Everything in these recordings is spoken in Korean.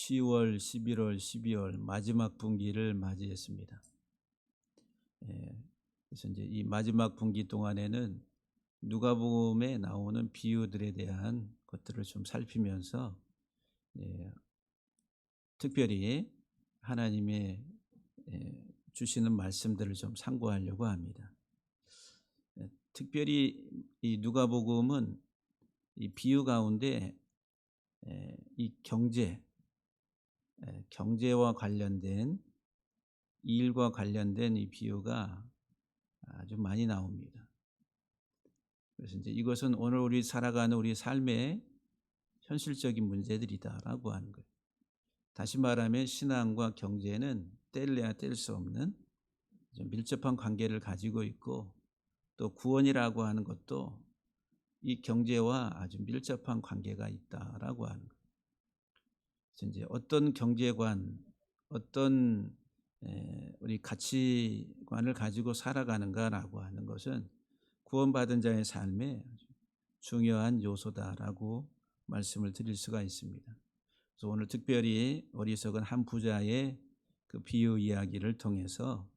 10월, 11월, 12월 마지막 분기를 맞이했습니다. 그래서 이제 이 마지막 분기 동안에는 누가복음에 나오는 비유들에 대한 것들을 좀 살피면서 특별히 하나님의 주시는 말씀들을 좀 상고하려고 합니다. 특별히 이 누가복음은 이 비유 가운데 이 경제와 관련된 일과 관련된 이 비유가 아주 많이 나옵니다. 그래서 이제 이것은 오늘 우리 살아가는 우리 삶의 현실적인 문제들이다라고 하는 거예요. 다시 말하면 신앙과 경제는 뗄래야 뗄 수 없는 밀접한 관계를 가지고 있고, 또 구원이라고 하는 것도 이 경제와 아주 밀접한 관계가 있다라고 하는 거예요. 그래서 이제 어떤 경제관, 어떤 우리 가치관을 가지고 살아가는가라고 하는 것은 구원받은 자의 삶에 중요한 요소다라고 말씀을 드릴 수가 있습니다. 그래서 오늘 특별히 어리석은 한 부자의 그 비유 이야기를 통해서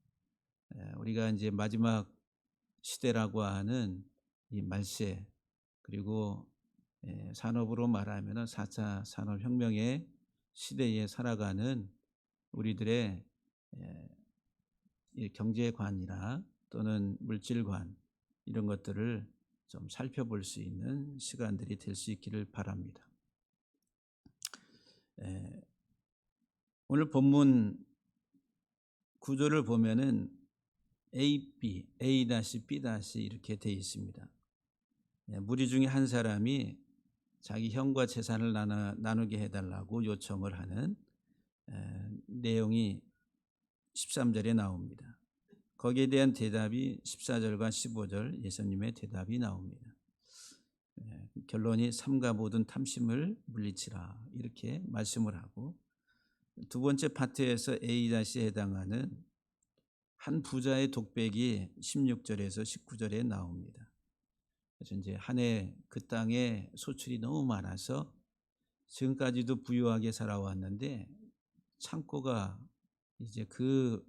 우리가 이제 마지막 시대라고 하는 이 말세, 그리고 산업으로 말하면 4차 산업혁명의 시대에 살아가는 우리들의 경제관이나 또는 물질관, 이런 것들을 좀 살펴볼 수 있는 시간들이 될 수 있기를 바랍니다. 오늘 본문 구조를 보면은 A-B, A-B- 이렇게 되어 있습니다. 무리 중에 한 사람이 자기 형과 재산을 나누게 해달라고 요청을 하는 내용이 13절에 나옵니다. 거기에 대한 대답이 14절과 15절 예수님의 대답이 나옵니다. 결론이 삼가 모든 탐심을 물리치라, 이렇게 말씀을 하고, 두 번째 파트에서 A에 해당하는 한 부자의 독백이 16절에서 19절에 나옵니다. 그래서 이제 한 해 그 땅에 소출이 너무 많아서 지금까지도 부유하게 살아왔는데 창고가 이제 그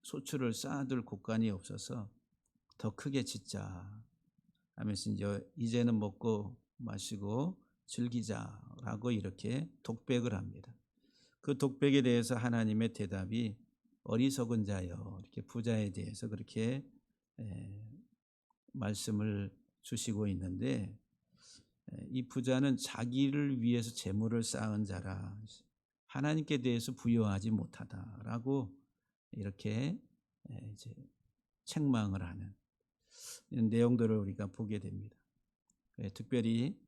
소출을 쌓아둘 곳간이 없어서 더 크게 짓자 하면서 이제는 먹고 마시고 즐기자라고 이렇게 독백을 합니다. 그 독백에 대해서 하나님의 대답이 어리석은 자여, 이렇게 부자에 대해서 그렇게 말씀을 주시고 있는데, 이 부자는 자기를 위해서 재물을 쌓은 자라 하나님께 대해서 부여하지 못하다라고 이렇게 이제 책망을 하는 이런 내용들을 우리가 보게 됩니다. 특별히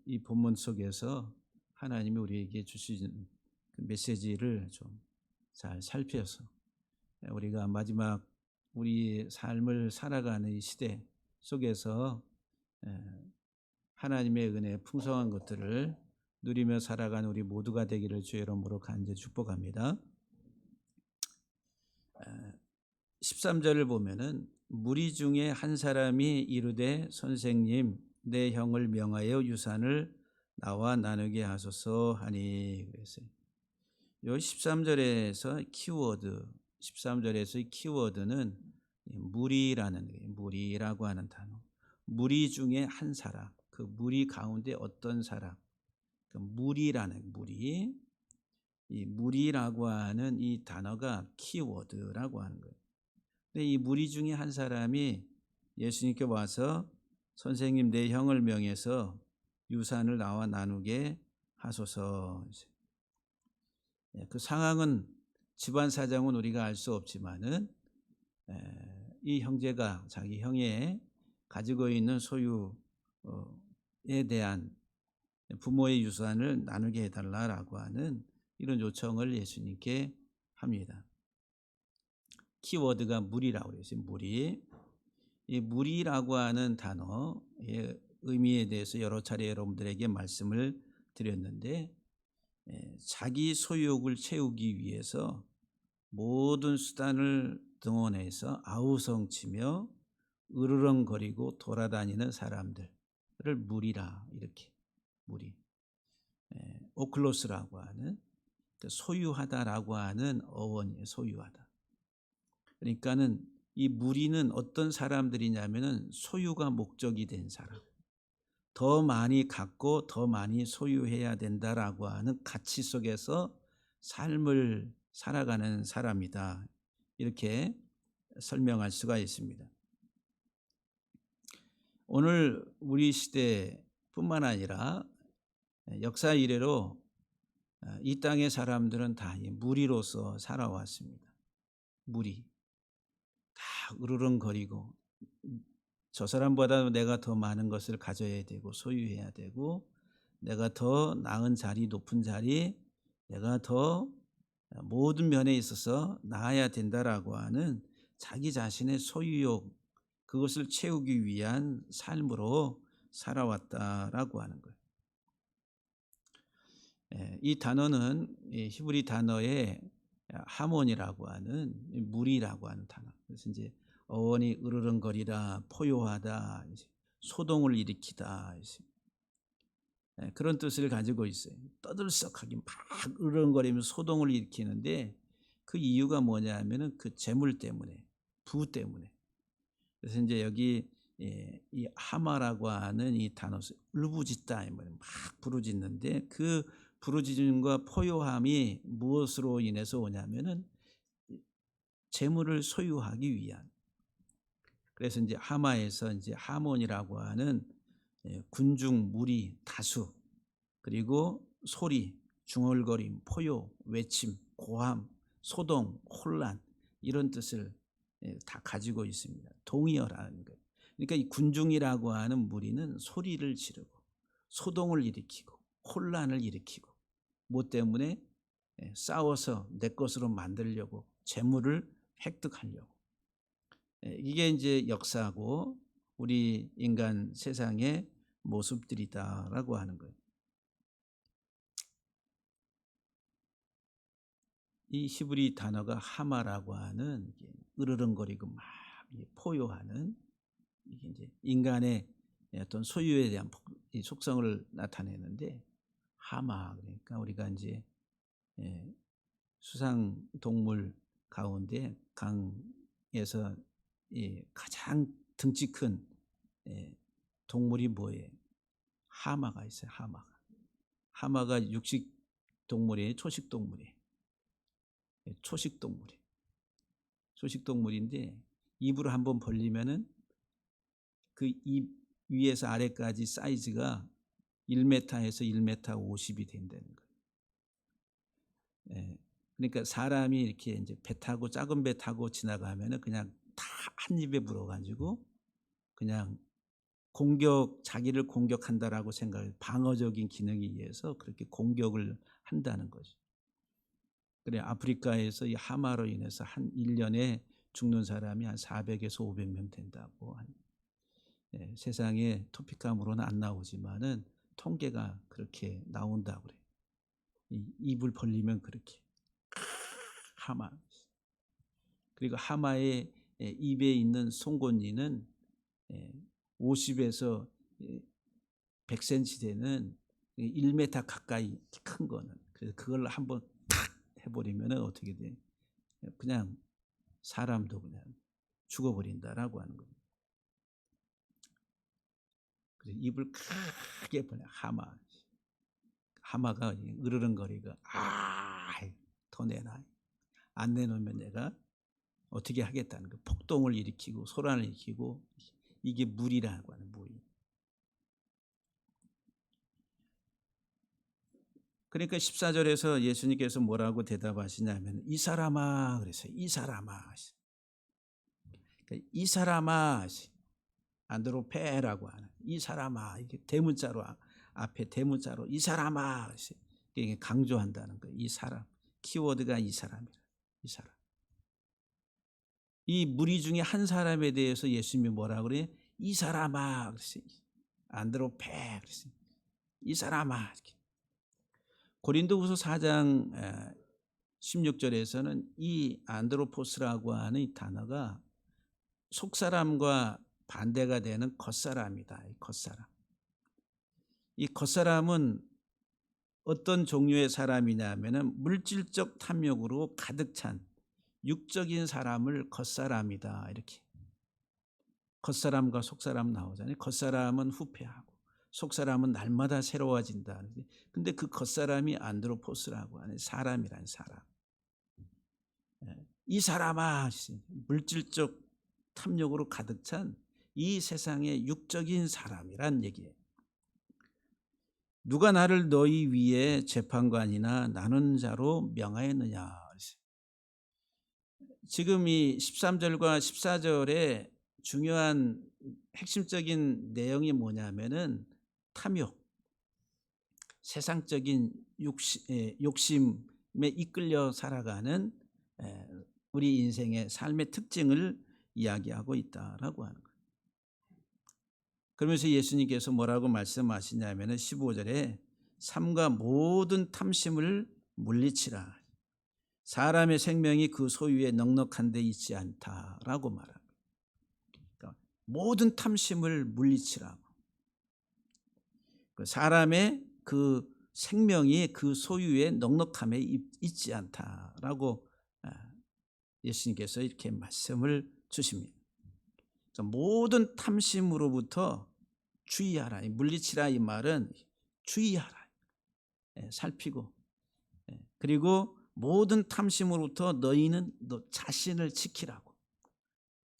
이 본문 속에서 하나님이 우리에게 주신 그 메시지를 좀 잘 살펴서 우리가 마지막 우리 삶을 살아가는 이 시대 속에서 하나님의 은혜 풍성한 것들을 누리며 살아가는 우리 모두가 되기를 주의 이름으로 간절히 축복합니다. 13절을 보면은 무리 중에 한 사람이 이르되 선생님, 내 형을 명하여 유산을 나와 나누게 하소서 하니. 그래서 요 13절에서 키워드, 13절에서의 키워드는 무리라는 거예요. 무리라고 하는 단어. 무리 중에 한 사람, 그 무리 가운데 어떤 사람, 그 무리라는 무리, 이 무리라고 하는 이 단어가 키워드라고 하는 거예요. 근데 이 무리 중에 한 사람이 예수님께 와서 선생님, 내 형을 명해서 유산을 나와 나누게 하소서. 그 상황은, 집안 사정은 우리가 알 수 없지만은 이 형제가 자기 형의 가지고 있는 소유에 대한 부모의 유산을 나누게 해달라고 하는 이런 요청을 예수님께 합니다. 키워드가 무리라고 그랬어요. 무리. 이 무리라고 하는 단어의 의미에 대해서 여러 차례 여러분들에게 말씀을 드렸는데, 자기 소유욕을 채우기 위해서 모든 수단을 동원해서 아우성치며 으르렁거리고 돌아다니는 사람들을 무리라, 이렇게 무리. 오클로스라고 하는 소유하다라고 하는 어원이에요. 소유하다. 그러니까는 이 무리는 어떤 사람들이냐면은 소유가 목적이 된 사람. 더 많이 갖고 더 많이 소유해야 된다라고 하는 가치 속에서 삶을 살아가는 사람이다. 이렇게 설명할 수가 있습니다. 오늘 우리 시대뿐만 아니라 역사 이래로 이 땅의 사람들은 다 무리로서 살아왔습니다. 무리. 다 으르렁거리고 저 사람보다 내가 더 많은 것을 가져야 되고 소유해야 되고 내가 더 나은 자리, 높은 자리, 내가 더 모든 면에 있어서 나아야 된다라고 하는 자기 자신의 소유욕, 그것을 채우기 위한 삶으로 살아왔다라고 하는 거예요. 이 단어는 히브리 단어의 하몬이라고 하는 무리라고 하는 단어. 그래서 이제 어원이 으르렁거리다, 포효하다, 소동을 일으키다, 그런 뜻을 가지고 있어요. 떠들썩하게 막 으르렁거리면서 소동을 일으키는데 그 이유가 뭐냐면은 그 재물 때문에, 부 때문에. 그래서 이제 여기 이 하마라고 하는 이 단어, 울부짖다, 막 부르짖는데 그 부르짖음과 포효함이 무엇으로 인해서 오냐면은 재물을 소유하기 위한. 그래서 이제 하마에서 이제 하몬이라고 하는 군중, 무리, 다수, 그리고 소리, 중얼거림, 포효, 외침, 고함, 소동, 혼란, 이런 뜻을 다 가지고 있습니다. 동의어라는 거예요. 그러니까 이 군중이라고 하는 무리는 소리를 지르고 소동을 일으키고 혼란을 일으키고 뭐 때문에 싸워서 내 것으로 만들려고 재물을 획득하려고. 이게 이제 역사고 우리 인간 세상의 모습들이다라고 하는 거예요. 이 히브리 단어가 하마라고 하는 으르렁거리고 막 포효하는, 이게 이제 인간의 어떤 소유에 대한 속성을 나타내는데, 하마, 그러니까 우리가 이제 수상 동물 가운데 강에서 가장 등치 큰 동물이 뭐예요? 하마가 있어요. 하마가 육식 동물이에요, 초식 동물이에요? 초식 동물이에요. 초식 동물인데 입으로 한번 벌리면은 그 입 위에서 아래까지 사이즈가 1m에서 1m 50이 된다는 거예요. 그러니까 사람이 이렇게 이제 배 타고, 작은 배 타고 지나가면은 그냥 다 한 입에 물어가지고 그냥 자기를 공격한다라고 생각해, 방어적인 기능에 의해서 그렇게 공격을 한다는 거죠. 그래, 아프리카에서 이 하마로 인해서 한 1년에 죽는 사람이 한 400에서 500명 된다고. 세상에 토픽감으로는 안 나오지만은 통계가 그렇게 나온다고 그래요. 입을 벌리면 그렇게 하마. 그리고 하마의 입에 있는 송곳니는 50에서 100cm 되는 1m 가까이 큰 거는. 그래서 그걸 한번 탁 해버리면 어떻게 돼? 그냥 사람도 그냥 죽어버린다라고 하는 겁니다. 그래서 입을 크게 벌려. 하마가 으르렁거리고 더 내놔. 안 내놓으면 내가 어떻게 하겠다는 거. 폭동을 일으키고 소란을 일으키고, 이게 무리라고 하는 무리. 그러니까 14절에서 예수님께서 뭐라고 대답하시냐면 이 사람아, 그래서 이 사람아, 이 사람아, 안드로페라고 하는 이 사람아, 이게 대문자로, 앞에 대문자로 이 사람아, 이게 강조한다는 거예요. 이 사람, 키워드가 이 사람이라. 이 사람. 이 무리 중에 한 사람에 대해서 예수님이 뭐라고 그래요? 이 사람아, 그랬어요. 안드로페, 그랬어요. 이 사람아. 고린도후서 4장 16절에서는 이 안드로포스라고 하는 이 단어가 속사람과 반대가 되는 겉사람이다. 이 겉사람. 이 겉사람은 어떤 종류의 사람이냐 하면은 물질적 탐욕으로 가득 찬 육적인 사람을 겉사람이다. 이렇게. 겉사람과 속사람 나오잖아요. 겉사람은 후패하고 속사람은 날마다 새로워진다. 근데 그 겉사람이 안드로포스라고 하는 사람이란 사람. 이 사람아, 물질적 탐욕으로 가득 찬 이 세상의 육적인 사람이란 얘기예요. 누가 나를 너희 위에 재판관이나 나눈 자로 명하였느냐. 지금 이 13절과 14절에 중요한 핵심적인 내용이 뭐냐면은 탐욕, 세상적인 욕심에 이끌려 살아가는 우리 인생의 삶의 특징을 이야기하고 있다라고 하는 거예요. 그러면서 예수님께서 뭐라고 말씀하시냐면은 15절에 삼가 모든 탐심을 물리치라. 사람의 생명이 그 소유에 넉넉한 데 있지 않다라고 말합니다. 그러니까 모든 탐심을 물리치라고. 사람의 그 생명이 그 소유의 넉넉함에 있지 않다라고 예수님께서 이렇게 말씀을 주십니다. 모든 탐심으로부터 주의하라. 물리치라 이 말은 주의하라. 살피고. 그리고 모든 탐심으로부터 너희는 너 자신을 지키라고.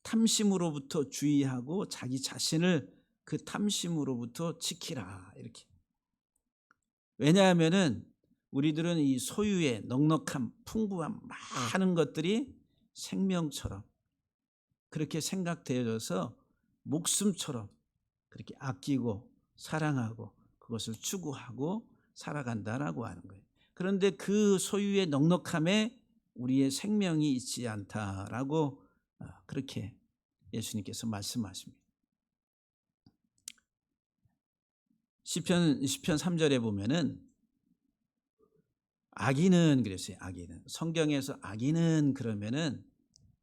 탐심으로부터 주의하고 자기 자신을 그 탐심으로부터 지키라. 이렇게. 왜냐하면은 우리들은 이 소유의 넉넉함, 풍부함, 많은 것들이 생명처럼 그렇게 생각되어져서 목숨처럼 그렇게 아끼고 사랑하고 그것을 추구하고 살아간다라고 하는 거예요. 그런데 그 소유의 넉넉함에 우리의 생명이 있지 않다라고 그렇게 예수님께서 말씀하십니다. 시편 3절에 보면은 악인은 그랬어요. 악인은. 성경에서 악인은 그러면은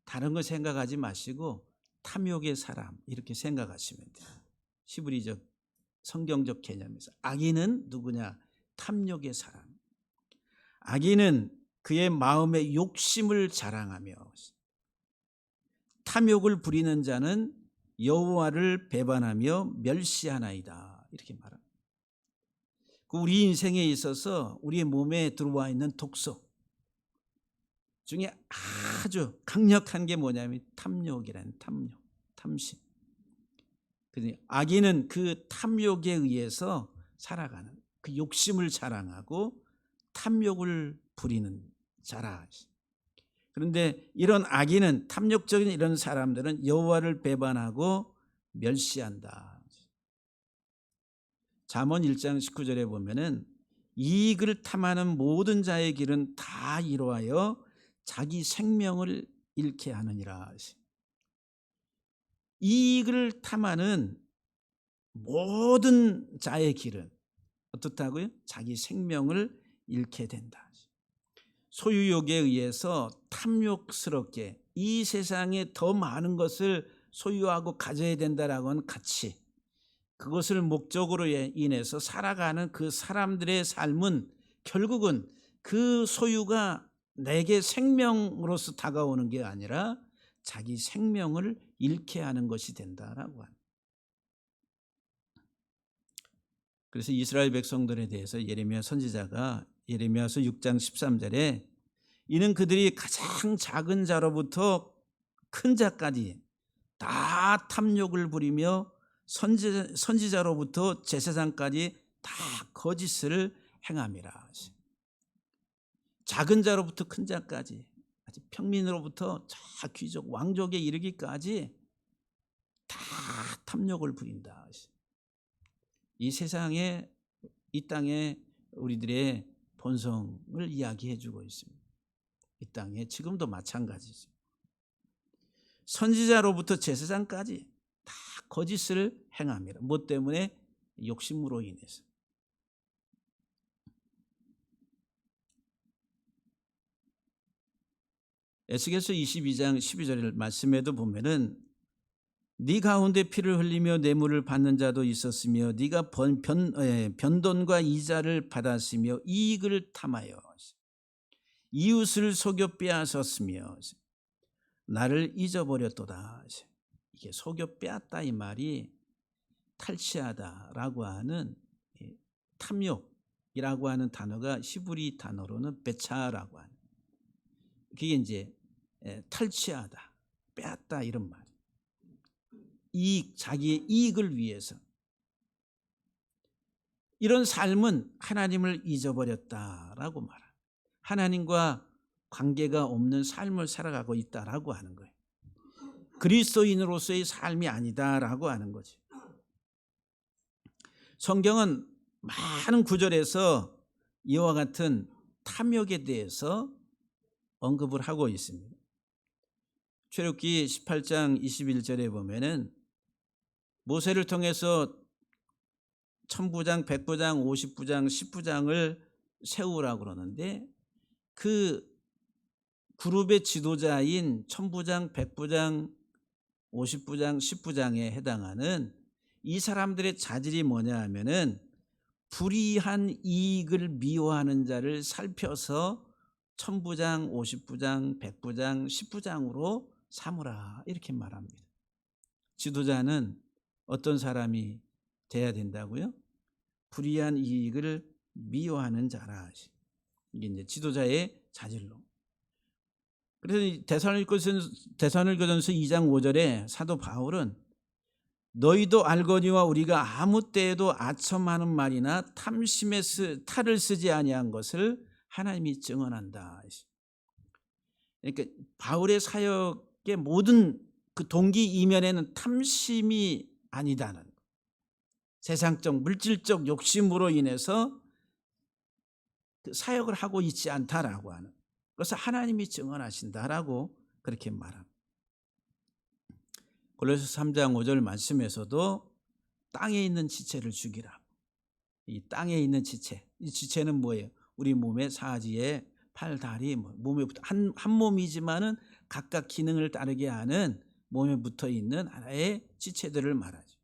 다른 걸 생각하지 마시고 탐욕의 사람 이렇게 생각하시면 돼요. 히브리적 성경적 개념에서 악인은 누구냐? 탐욕의 사람. 악인은 그의 마음의 욕심을 자랑하며 탐욕을 부리는 자는 여호와를 배반하며 멸시하나이다. 이렇게 말합니다. 우리 인생에 있어서 우리의 몸에 들어와 있는 독소 중에 아주 강력한 게 뭐냐면 탐욕이라는 탐심. 악인은 그 탐욕에 의해서 살아가는 그 욕심을 자랑하고 탐욕을 부리는 자라. 그런데 이런 악인은 탐욕적인 이런 사람들은 여호와를 배반하고 멸시한다. 잠언 1장 19절에 보면은 이익을 탐하는 모든 자의 길은 다 이루하여 자기 생명을 잃게 하느니라. 이익을 탐하는 모든 자의 길은 어떻다고요? 자기 생명을 잃게 된다. 소유욕에 의해서 탐욕스럽게 이 세상에 더 많은 것을 소유하고 가져야 된다라고 하는 가치, 그것을 목적으로 인해서 살아가는 그 사람들의 삶은 결국은 그 소유가 내게 생명으로서 다가오는 게 아니라 자기 생명을 잃게 하는 것이 된다라고 합니다. 그래서 이스라엘 백성들에 대해서 예레미야 선지자가 예레미야서 6장 13절에 이는 그들이 가장 작은 자로부터 큰 자까지 다 탐욕을 부리며 선지자로부터 제사장까지 다 거짓을 행함이라. 작은 자로부터 큰 자까지 평민으로부터 저 귀족 왕족에 이르기까지 다 탐욕을 부린다. 이 세상에 이 땅에 우리들의 본성을 이야기해 주고 있습니다. 이 땅에 지금도 마찬가지죠. 선지자로부터 제사장까지 다 거짓을 행합니다. 뭐 때문에? 욕심으로 인해서. 에스겔서 22장 12절 말씀에도 보면은 네 가운데 피를 흘리며 뇌물을 받는 자도 있었으며 네가 변돈과 이자를 받았으며 이익을 탐하여 이웃을 속여 빼앗았으며 나를 잊어버렸도다. 이게 속여 빼앗다 이 말이 탈취하다라고 하는 탐욕이라고 하는 단어가 히브리 단어로는 베차라고 하는, 그게 이제 탈취하다, 빼앗다 이런 말. 자기의 이익을 위해서. 이런 삶은 하나님을 잊어버렸다라고 말합니다. 하나님과 관계가 없는 삶을 살아가고 있다라고 하는 거예요. 그리스도인으로서의 삶이 아니다라고 하는 거지. 성경은 많은 구절에서 이와 같은 탐욕에 대해서 언급을 하고 있습니다. 출애굽기 18장 21절에 보면은 모세를 통해서 천부장, 백부장, 50부장, 10부장을 세우라고 그러는데 그 그룹의 지도자인 천부장, 백부장, 50부장, 10부장에 해당하는 이 사람들의 자질이 뭐냐 하면은 불이한 이익을 미워하는 자를 살펴서 천부장, 50부장, 백부장, 10부장으로 삼으라 이렇게 말합니다. 지도자는 어떤 사람이 돼야 된다고요? 불이한 이익을 미워하는 자라. 이게 이제 지도자의 자질로. 그래서 데살로니가전서 2장 5절에 사도 바울은 너희도 알거니와 우리가 아무 때에도 아첨하는 말이나 탐심에 탈을 쓰지 아니한 것을 하나님이 증언한다. 그러니까 바울의 사역의 모든 그 동기 이면에는 탐심이 아니다는, 세상적 물질적 욕심으로 인해서 그 사역을 하고 있지 않다라고 하는, 그래서 하나님이 증언하신다라고 그렇게 말합니다. 골로새 3장 5절 말씀에서도 땅에 있는 지체를 죽이라. 이 땅에 있는 지체, 이 지체는 뭐예요? 우리 몸의 사지에 팔, 다리, 몸에 한 몸이지만은 각각 기능을 따르게 하는 몸에 붙어 있는 하나의 지체들을 말하죠.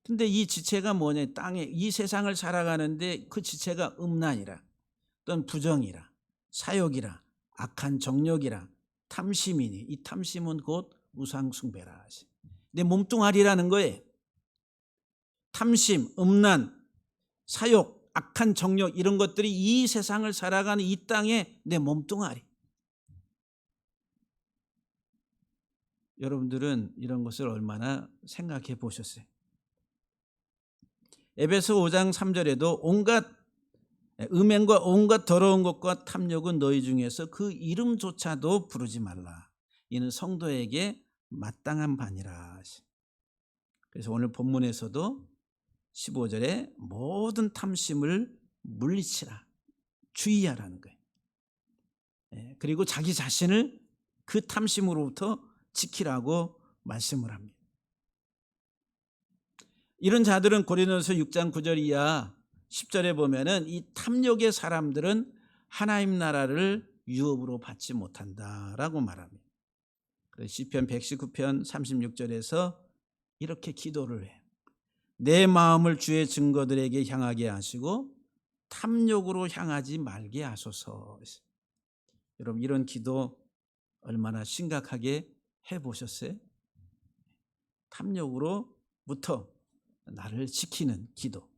근데 이 지체가 뭐냐? 땅에 이 세상을 살아가는데 그 지체가 음란이라, 또는 부정이라, 사욕이라, 악한 정욕이라, 탐심이니 이 탐심은 곧 우상숭배라. 내 몸뚱아리라는 거예요. 탐심, 음란, 사욕, 악한 정욕 이런 것들이 이 세상을 살아가는 이 땅의 내 몸뚱아리. 여러분들은 이런 것을 얼마나 생각해 보셨어요? 에베소 5장 3절에도 온갖 음행과 온갖 더러운 것과 탐욕은 너희 중에서 그 이름조차도 부르지 말라. 이는 성도에게 마땅한 바니라. 그래서 오늘 본문에서도 15절에 모든 탐심을 물리치라, 주의하라는 거예요. 그리고 자기 자신을 그 탐심으로부터 지키라고 말씀을 합니다. 이런 자들은 고린도서 6장 9절 이하 10절에 보면은 이 탐욕의 사람들은 하나님 나라를 유업으로 받지 못한다라고 말합니다. 그래서 시편 119편 36절에서 이렇게 기도를 해요. 내 마음을 주의 증거들에게 향하게 하시고 탐욕으로 향하지 말게 하소서. 여러분 이런 기도 얼마나 심각하게 해보셨어요? 탐욕으로부터 나를 지키는 기도.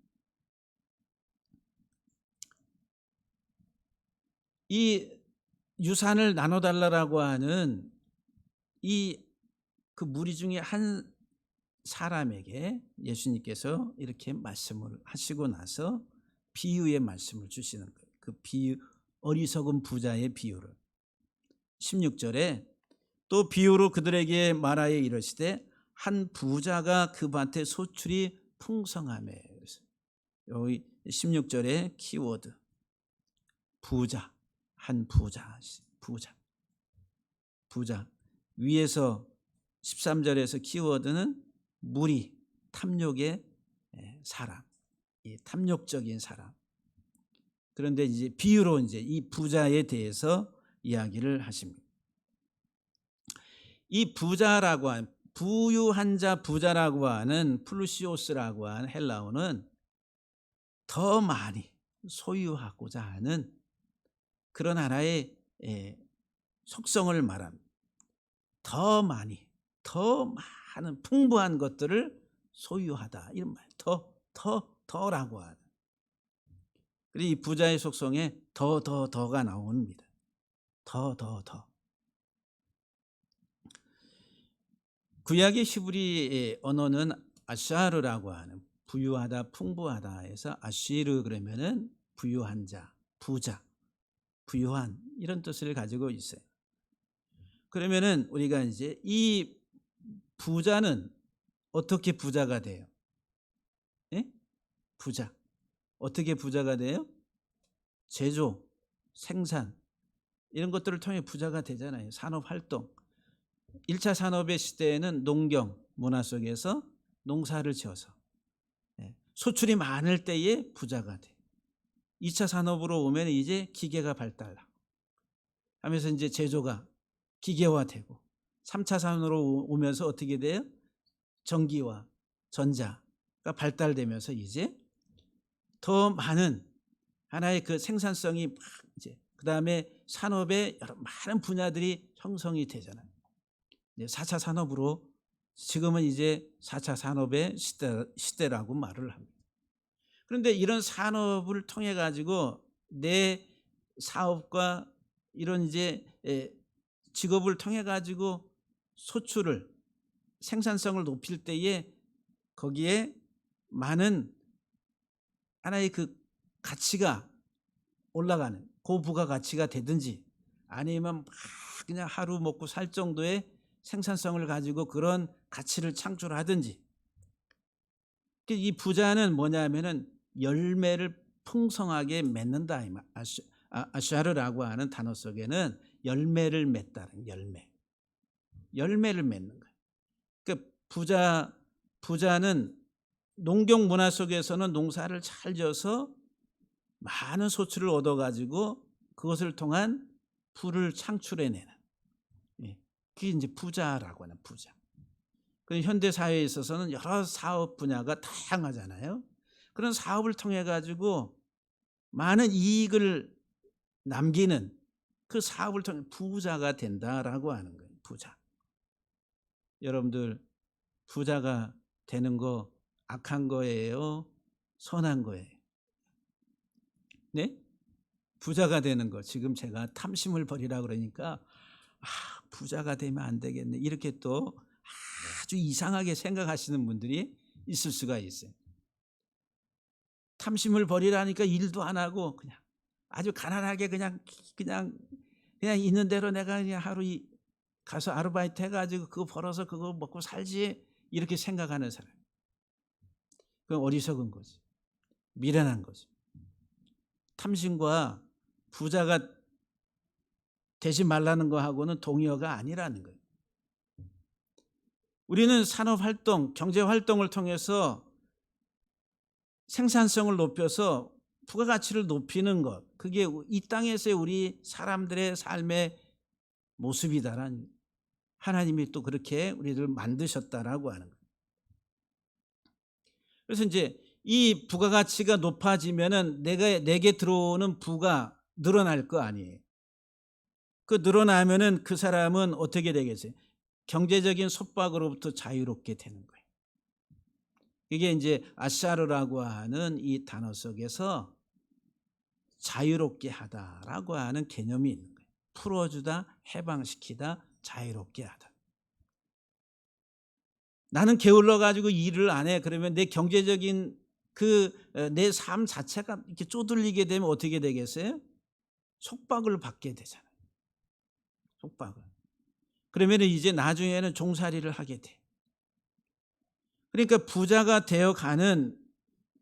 이 유산을 나눠달라고 하는 그 무리 중에 한 사람에게 예수님께서 이렇게 말씀을 하시고 나서 비유의 말씀을 주시는 거예요. 그 비유, 어리석은 부자의 비유를 16절에 또 비유로 그들에게 말하여 이르시되 한 부자가 그 밭에 소출이 풍성하매. 여기 16절의 키워드 부자, 한 부자. 위에서 13절에서 키워드는 무리, 탐욕의 사람, 탐욕적인 사람. 그런데 이제 비유로 이제 이 부자에 대해서 이야기를 하십니다. 이 부유한 자, 부자라고 하는 플루시오스라고 하는 헬라어는 더 많이 소유하고자 하는 그런 하나의 속성을 말합니다. 더 많이, 더 많은 풍부한 것들을 소유하다 이런 말. 더라고 하는. 그리고 이 부자의 속성에 더가 나옵니다. 더. 구약의 히브리 언어는 아샤르라고 하는 부유하다, 풍부하다에서 아시르 그러면은 부유한 자, 부자, 부유한 이런 뜻을 가지고 있어요. 그러면은 우리가 이제 이 부자는 어떻게 부자가 돼요? 예? 부자. 어떻게 부자가 돼요? 제조, 생산 이런 것들을 통해 부자가 되잖아요. 산업 활동. 1차 산업의 시대에는 농경 문화 속에서 농사를 지어서 소출이 많을 때에 부자가 돼. 2차 산업으로 오면 이제 기계가 발달하고 하면서 이제 제조가 기계화되고 3차 산업으로 오면서 어떻게 돼요? 전기와 전자가 발달되면서 이제 더 많은 하나의 그 생산성이 막 이제 그다음에 산업의 여러 많은 분야들이 형성이 되잖아요. 이제 4차 산업으로 지금은 이제 4차 산업의 시대라고 말을 합니다. 그런데 이런 산업을 통해 가지고 내 사업과 이런 이제 직업을 통해 가지고 소출을 생산성을 높일 때에 거기에 많은 하나의 그 가치가 올라가는 고부가 가치가 되든지 아니면 막 그냥 하루 먹고 살 정도의 생산성을 가지고 그런 가치를 창출하든지 이 부자는 뭐냐면은 열매를 풍성하게 맺는다. 아샤르라고 하는 단어 속에는 열매를 맺다는 열매를 맺는 거예요. 그러니까 부자는 농경 문화 속에서는 농사를 잘 지어서 많은 소출을 얻어가지고 그것을 통한 부를 창출해내는 그게 이제 부자라고 하는 부자. 현대 사회에 있어서는 여러 사업 분야가 다양하잖아요. 그런 사업을 통해 가지고 많은 이익을 남기는 그 사업을 통해 부자가 된다라고 하는 거예요. 부자. 여러분들 부자가 되는 거 악한 거예요? 선한 거예요? 네? 부자가 되는 거. 지금 제가 탐심을 버리라 그러니까 부자가 되면 안 되겠네. 이렇게 또 아주 이상하게 생각하시는 분들이 있을 수가 있어요. 탐심을 버리라니까 일도 안 하고 그냥 아주 가난하게 그냥 있는 대로 내가 그냥 하루 가서 아르바이트 해가지고 그거 벌어서 그거 먹고 살지 이렇게 생각하는 사람. 그건 어리석은 거지. 미련한 거지. 탐심과 부자가 되지 말라는 거하고는 동의어가 아니라는 거예요. 우리는 산업활동, 경제활동을 통해서 생산성을 높여서 부가가치를 높이는 것, 그게 이 땅에서의 우리 사람들의 삶의 모습이다라는 하나님이 또 그렇게 우리를 만드셨다라고 하는 거예요. 그래서 이제 이 부가가치가 높아지면은 내게 들어오는 부가 늘어날 거 아니에요. 그 늘어나면은 그 사람은 어떻게 되겠어요? 경제적인 속박으로부터 자유롭게 되는 거예요. 이게 이제 아샤르라고 하는 이 단어 속에서 자유롭게 하다라고 하는 개념이 있는 거예요. 풀어주다, 해방시키다, 자유롭게 하다. 나는 게을러 가지고 일을 안 해. 그러면 내 경제적인 내 삶 자체가 이렇게 쪼들리게 되면 어떻게 되겠어요? 속박을 받게 되잖아요. 속박을. 그러면 이제 나중에는 종살이를 하게 돼. 그러니까 부자가 되어가는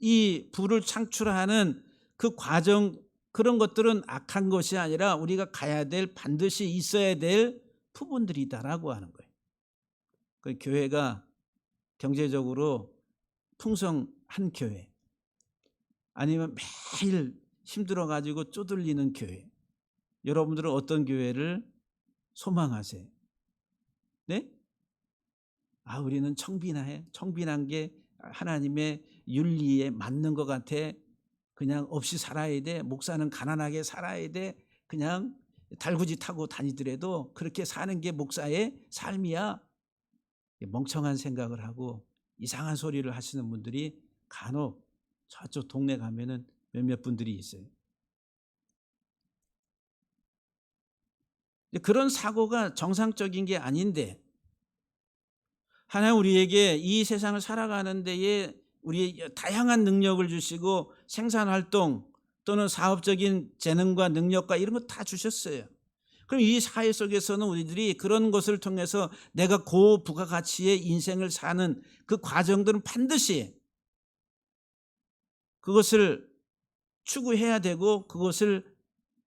이 부를 창출하는 그 과정, 그런 것들은 악한 것이 아니라 우리가 가야 될, 반드시 있어야 될 부분들이다라고 하는 거예요. 그 교회가 경제적으로 풍성한 교회, 아니면 매일 힘들어가지고 쪼들리는 교회, 여러분들은 어떤 교회를 소망하세요? 네? 우리는 청빈해. 청빈한 게 하나님의 윤리에 맞는 것 같아. 그냥 없이 살아야 돼. 목사는 가난하게 살아야 돼. 그냥 달구지 타고 다니더라도 그렇게 사는 게 목사의 삶이야. 멍청한 생각을 하고 이상한 소리를 하시는 분들이 간혹 저쪽 동네 가면은 몇몇 분들이 있어요. 그런 사고가 정상적인 게 아닌데 하나님 우리에게 이 세상을 살아가는 데에 우리 다양한 능력을 주시고 생산활동 또는 사업적인 재능과 능력과 이런 거 다 주셨어요. 그럼 이 사회 속에서는 우리들이 그런 것을 통해서 내가 고부가가치의 인생을 사는 그 과정들은 반드시 그것을 추구해야 되고 그것을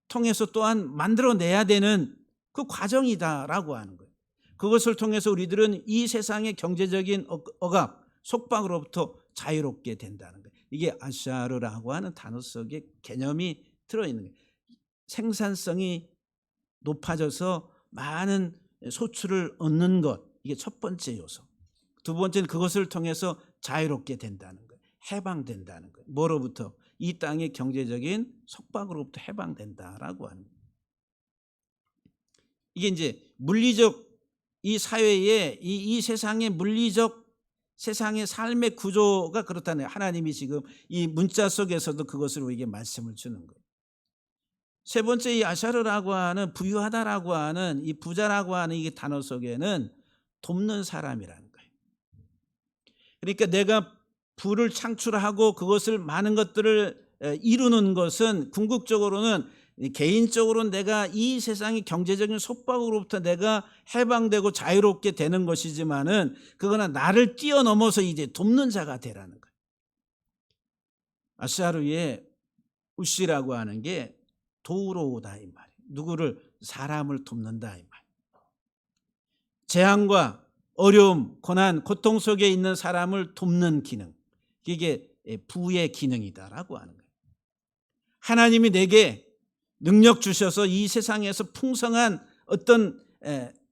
통해서 또한 만들어내야 되는 그 과정이다라고 하는 거예요. 그것을 통해서 우리들은 이 세상의 경제적인 억압, 속박으로부터 자유롭게 된다는 거예요. 이게 아샤르라고 하는 단어 속에 개념이 들어있는 거예요. 생산성이 높아져서 많은 소출을 얻는 것, 이게 첫 번째 요소. 두 번째는 그것을 통해서 자유롭게 된다는 거예요. 해방된다는 거예요. 뭐로부터? 이 땅의 경제적인 속박으로부터 해방된다라고 하는 거예요. 이게 이제 물리적 이 사회의 이 세상의 물리적 세상의 삶의 구조가 그렇다는 거예요. 하나님이 지금 이 문자 속에서도 그것을 우리에게 말씀을 주는 거예요. 세 번째 이 아샤르라고 하는 부유하다라고 하는 이 부자라고 하는 이 단어 속에는 돕는 사람이라는 거예요. 그러니까 내가 부를 창출하고 그것을 많은 것들을 이루는 것은 궁극적으로는 개인적으로 내가 이 세상의 경제적인 속박으로부터 내가 해방되고 자유롭게 되는 것이지만은 그거는 나를 뛰어넘어서 이제 돕는 자가 되라는 거예요. 아샤르의 우시라고 하는 게 도우러오다 이 말이에요. 누구를? 사람을 돕는다 이 말이에요. 재앙과 어려움, 고난, 고통 속에 있는 사람을 돕는 기능. 이게 부의 기능이다라고 하는 거예요. 하나님이 내게 능력 주셔서 이 세상에서 풍성한 어떤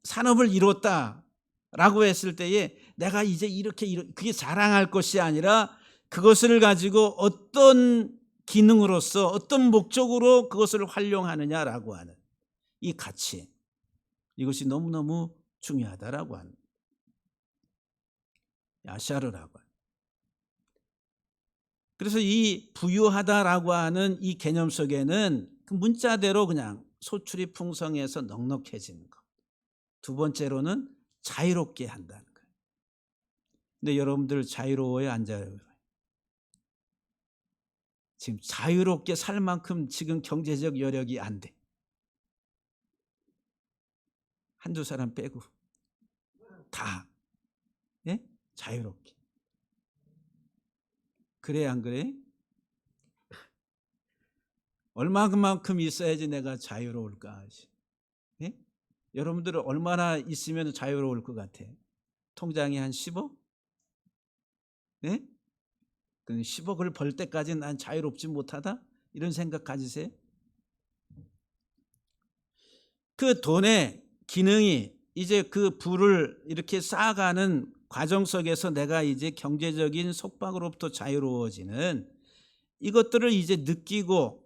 산업을 이뤘다라고 했을 때에 내가 이제 이렇게 그게 자랑할 것이 아니라 그것을 가지고 어떤 기능으로서 어떤 목적으로 그것을 활용하느냐라고 하는 이 가치, 이것이 너무너무 중요하다라고 하는 아샤르라고 하는. 그래서 이 부유하다라고 하는 이 개념 속에는 그 문자대로 그냥 소출이 풍성해서 넉넉해지는 것. 두 번째로는 자유롭게 한다는 거예요. 근데 여러분들 자유로워요, 안 자유로워요? 지금 자유롭게 살 만큼 지금 경제적 여력이 안 돼. 한두 사람 빼고 다 자유롭게. 그래 안 그래? 얼마만큼 있어야지 내가 자유로울까? 예? 여러분들은 얼마나 있으면 자유로울 것 같아? 통장에 한 10억? 예? 10억을 벌 때까지 난 자유롭지 못하다? 이런 생각 가지세요? 그 돈의 기능이 이제 그 부를 이렇게 쌓아가는 과정 속에서 내가 이제 경제적인 속박으로부터 자유로워지는 이것들을 이제 느끼고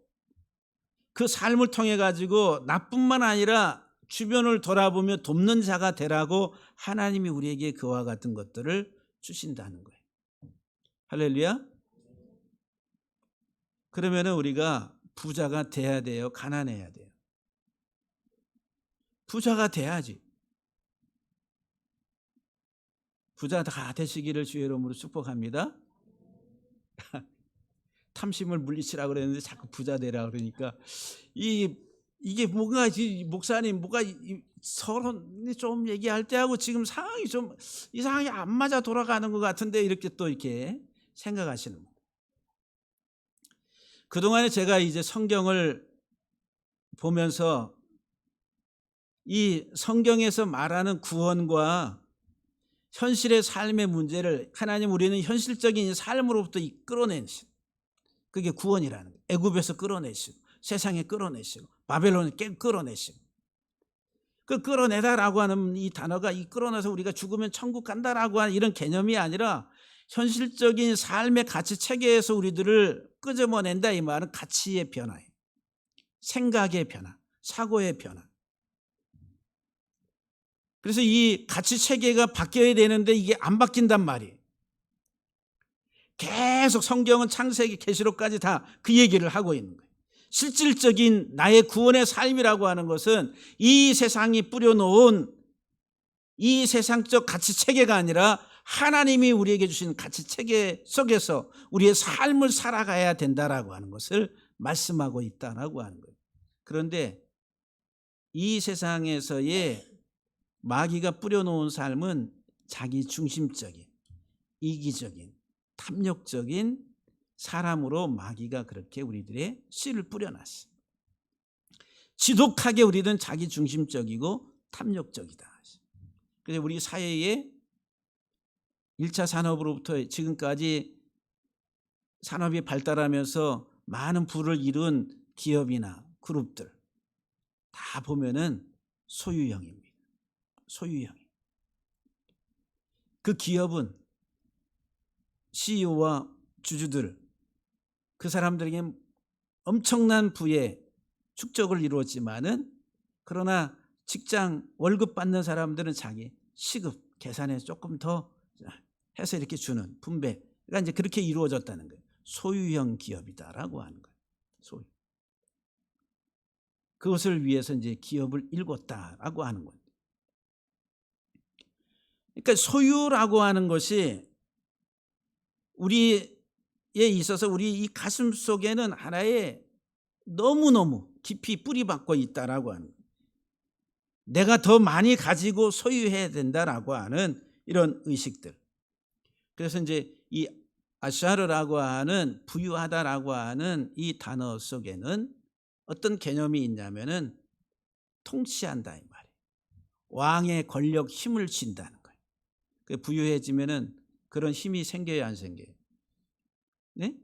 그 삶을 통해 가지고 나뿐만 아니라 주변을 돌아보며 돕는 자가 되라고 하나님이 우리에게 그와 같은 것들을 주신다는 거예요. 할렐루야. 그러면은 우리가 부자가 돼야 돼요? 가난해야 돼요? 부자가 돼야지. 부자 다 되시기를 주의 이름으로 축복합니다. 탐심을 물리치라 그랬는데 자꾸 부자 되라 그러니까 이게 뭔가 목사님 뭐가 서로 좀 얘기할 때하고 지금 상황이 좀 이상하게 안 맞아 돌아가는 것 같은데 이렇게 또 이렇게 생각하시는 거예요. 그동안에 제가 이제 성경을 보면서 이 성경에서 말하는 구원과 현실의 삶의 문제를 하나님 우리는 현실적인 삶으로부터 끌어내신 그게 구원이라는 거예요. 애굽에서 끌어내시고 세상에 끌어내시고 바벨론에 끌어내시고 그 끌어내다라고 하는 이 단어가 이 끌어내서 우리가 죽으면 천국 간다라고 하는 이런 개념이 아니라 현실적인 삶의 가치 체계에서 우리들을 끄집어낸다 이 말은 가치의 변화예요. 생각의 변화, 사고의 변화. 그래서 이 가치 체계가 바뀌어야 되는데 이게 안 바뀐단 말이에요. 계속 성경은 창세기 계시록까지 다 그 얘기를 하고 있는 거예요. 실질적인 나의 구원의 삶이라고 하는 것은 이 세상이 뿌려놓은 이 세상적 가치 체계가 아니라 하나님이 우리에게 주신 가치 체계 속에서 우리의 삶을 살아가야 된다라고 하는 것을 말씀하고 있다라고 하는 거예요. 그런데 이 세상에서의 마귀가 뿌려놓은 삶은 자기 중심적인, 이기적인, 탐욕적인 사람으로 마귀가 그렇게 우리들의 씨를 뿌려놨어. 지독하게 우리는 자기 중심적이고 탐욕적이다. 그래서 우리 사회에 1차 산업으로부터 지금까지 산업이 발달하면서 많은 부를 이룬 기업이나 그룹들 다 보면은 소유형입니다. 소유형. 그 기업은 CEO와 주주들 그 사람들에게 엄청난 부의 축적을 이루었지만은 그러나 직장 월급 받는 사람들은 자기 시급 계산에 조금 더 해서 이렇게 주는 분배가 이제 그렇게 이루어졌다는 거예요. 소유형 기업이다라고 하는 거예요. 소유. 그것을 위해서 이제 기업을 일궜다라고 하는 거예요. 그러니까 소유라고 하는 것이 우리에 있어서 우리 이 가슴 속에는 하나의 너무너무 깊이 뿌리박고 있다라고 하는 거예요. 내가 더 많이 가지고 소유해야 된다라고 하는 이런 의식들. 그래서 이제 이 아샤르라고 하는 부유하다라고 하는 이 단어 속에는 어떤 개념이 있냐면은 통치한다 이 말이에요. 왕의 권력 힘을 쥔다는 거예요. 그 부유해지면은 그런 힘이 생겨야 안 생겨요? 네?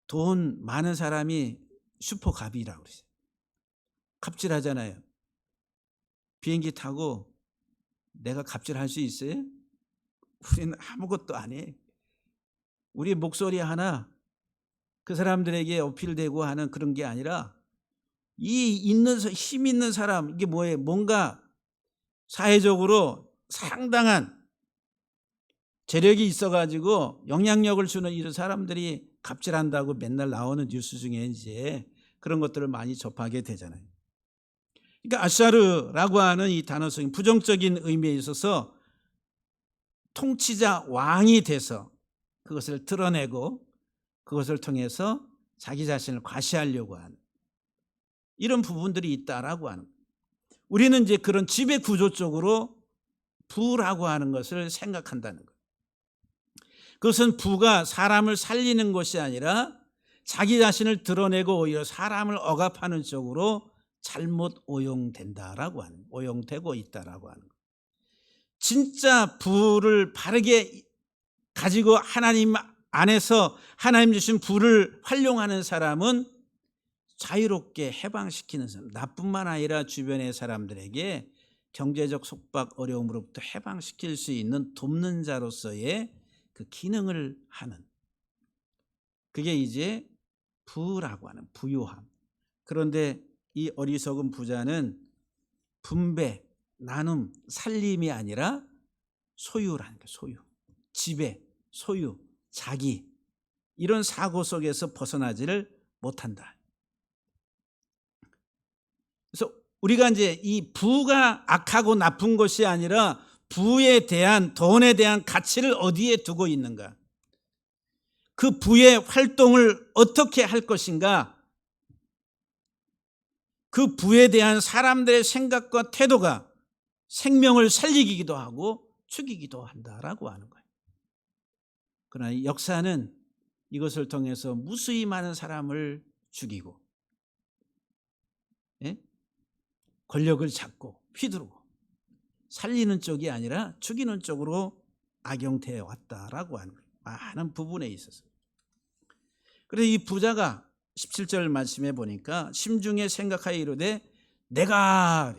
돈 많은 사람이 슈퍼갑이라고 그러죠. 갑질하잖아요. 비행기 타고 내가 갑질할 수 있어요? 우리는 아무것도 안 해. 우리 목소리 하나 그 사람들에게 어필되고 하는 그런 게 아니라 힘 있는 사람 이게 뭐예요? 뭔가 사회적으로 상당한 재력이 있어가지고 영향력을 주는 이런 사람들이 갑질한다고 맨날 나오는 뉴스 중에 이제 그런 것들을 많이 접하게 되잖아요. 그러니까 아샤르라고 하는 이 단어 속에 부정적인 의미에 있어서 통치자 왕이 돼서 그것을 드러내고 그것을 통해서 자기 자신을 과시하려고 하는 이런 부분들이 있다라고 하는 거예요. 우리는 이제 그런 지배 구조 쪽으로 부라고 하는 것을 생각한다는 거예요. 그것은 부가 사람을 살리는 것이 아니라 자기 자신을 드러내고 오히려 사람을 억압하는 쪽으로 잘못 오용된다라고 하는, 오용되고 있다라고 하는 거예요. 진짜 부를 바르게 가지고 하나님 안에서 하나님 주신 부를 활용하는 사람은 자유롭게 해방시키는 사람, 나뿐만 아니라 주변의 사람들에게 경제적 속박 어려움으로부터 해방시킬 수 있는 돕는 자로서의 그 기능을 하는, 그게 이제 부라고 하는 부유함. 그런데 이 어리석은 부자는 분배, 나눔, 살림이 아니라 소유라는 거예요. 소유, 지배, 소유, 자기, 이런 사고 속에서 벗어나지를 못한다. 그래서 우리가 이제 이 부가 악하고 나쁜 것이 아니라 부에 대한, 돈에 대한 가치를 어디에 두고 있는가, 그 부의 활동을 어떻게 할 것인가, 그 부에 대한 사람들의 생각과 태도가 생명을 살리기도 하고 죽이기도 한다라고 하는 거예요. 그러나 역사는 이것을 통해서 무수히 많은 사람을 죽이고, 권력을 잡고 휘두르고 살리는 쪽이 아니라 죽이는 쪽으로 악용되어 왔다라고 하는 거예요. 많은 부분에 있어서. 그래서 이 부자가 17절 말씀해 보니까 심중에 생각하여 이르되 내가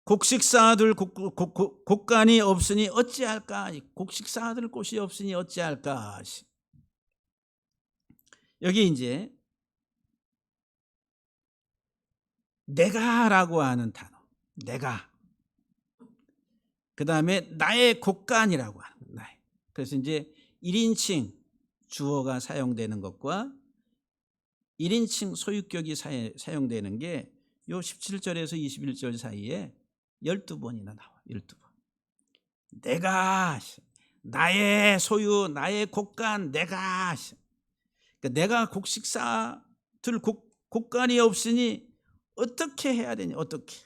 곡식 쌓아둘 곡간이 없으니 어찌할까? 곡식 쌓아둘 곳이 없으니 어찌할까? 여기 이제 내가라고 하는 단어, 내가. 그 다음에 나의 곡간이라고 하는 거예요. 나의. 그래서 이제 1인칭 주어가 사용되는 것과 1인칭 소유격이 사용되는 게 요 17절에서 21절 사이에 12번이나 나와. 12번. 내가, 나의 소유, 나의 곡간, 내가. 그러니까 내가 곡식 쌓아둘 곡간이 없으니 어떻게 해야 되냐, 어떻게.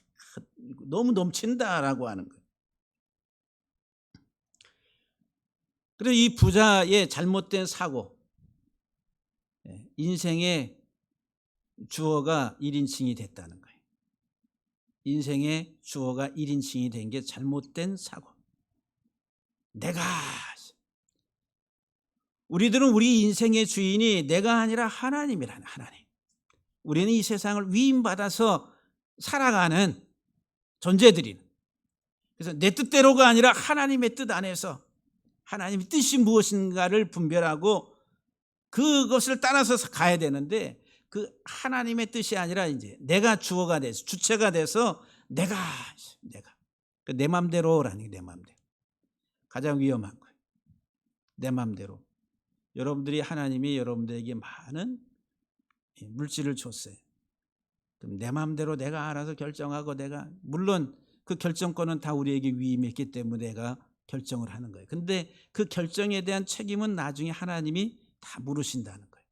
너무 넘친다라고 하는 거예요. 그래서 이 부자의 잘못된 사고, 인생의 주어가 1인칭이 됐다는 거예요. 인생의 주어가 1인칭이 된 게 잘못된 사고. 내가. 우리들은 우리 인생의 주인이 내가 아니라 하나님이라는, 하나님. 우리는 이 세상을 위임받아서 살아가는 존재들이는. 그래서 내 뜻대로가 아니라 하나님의 뜻 안에서 하나님의 뜻이 무엇인가를 분별하고 그것을 따라서 가야 되는데, 그 하나님의 뜻이 아니라 이제 내가 주어가 돼서, 주체가 돼서 내가 내 맘대로라는 게, 내 맘대로. 가장 위험한 거예요. 내 맘대로. 여러분들이, 하나님이 여러분들에게 많은 물질을 줬어요. 그럼 내 맘대로 내가 알아서 결정하고, 내가, 물론 그 결정권은 다 우리에게 위임했기 때문에 내가 결정을 하는 거예요. 근데 그 결정에 대한 책임은 나중에 하나님이 다 물으신다는 거예요.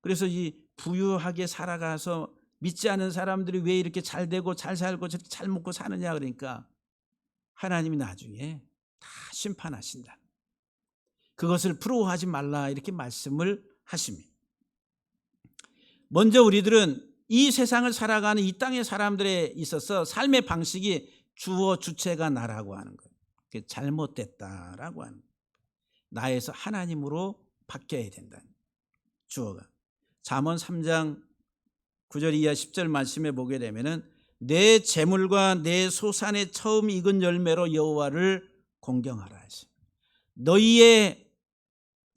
그래서 이 부유하게 살아가서 믿지 않은 사람들이 왜 이렇게 잘 되고 잘 살고 저렇게 잘 먹고 사느냐, 그러니까 하나님이 나중에 다 심판하신다. 그것을 부러워하지 말라, 이렇게 말씀을 하십니다. 먼저 우리들은 이 세상을 살아가는 이 땅의 사람들에 있어서 삶의 방식이 주어 주체가 나라고 하는 거예요. 그게 잘못됐다라고 하는 거예요. 나에서 하나님으로 바뀌어야 된다는 거예요. 주어가. 잠언 3장 9절 이하 10절 말씀에 보게 되면은 내 재물과 내 소산의 처음 익은 열매로 여호와를 공경하라 하시. 너희의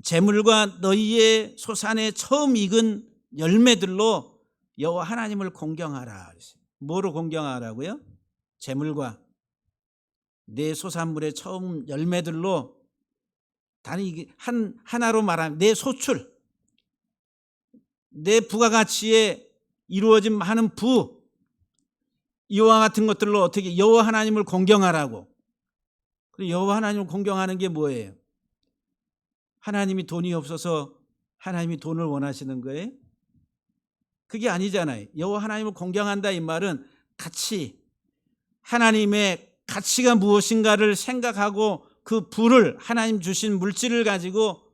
재물과 너희의 소산의 처음 익은 열매들로 여호와 하나님을 공경하라. 뭐로 공경하라고요? 재물과 내 소산물의 처음 열매들로, 단위 하나로 말하면 내 소출, 내 부가가치에 이루어진 많은 부, 이와 같은 것들로 어떻게 여호와 하나님을 공경하라고. 그리고 여호와 하나님을 공경하는 게 뭐예요? 하나님이 돈이 없어서 하나님이 돈을 원하시는 거예요? 그게 아니잖아요. 여호와 하나님을 공경한다, 이 말은 가치, 하나님의 가치가 무엇인가를 생각하고 그 부를, 하나님 주신 물질을 가지고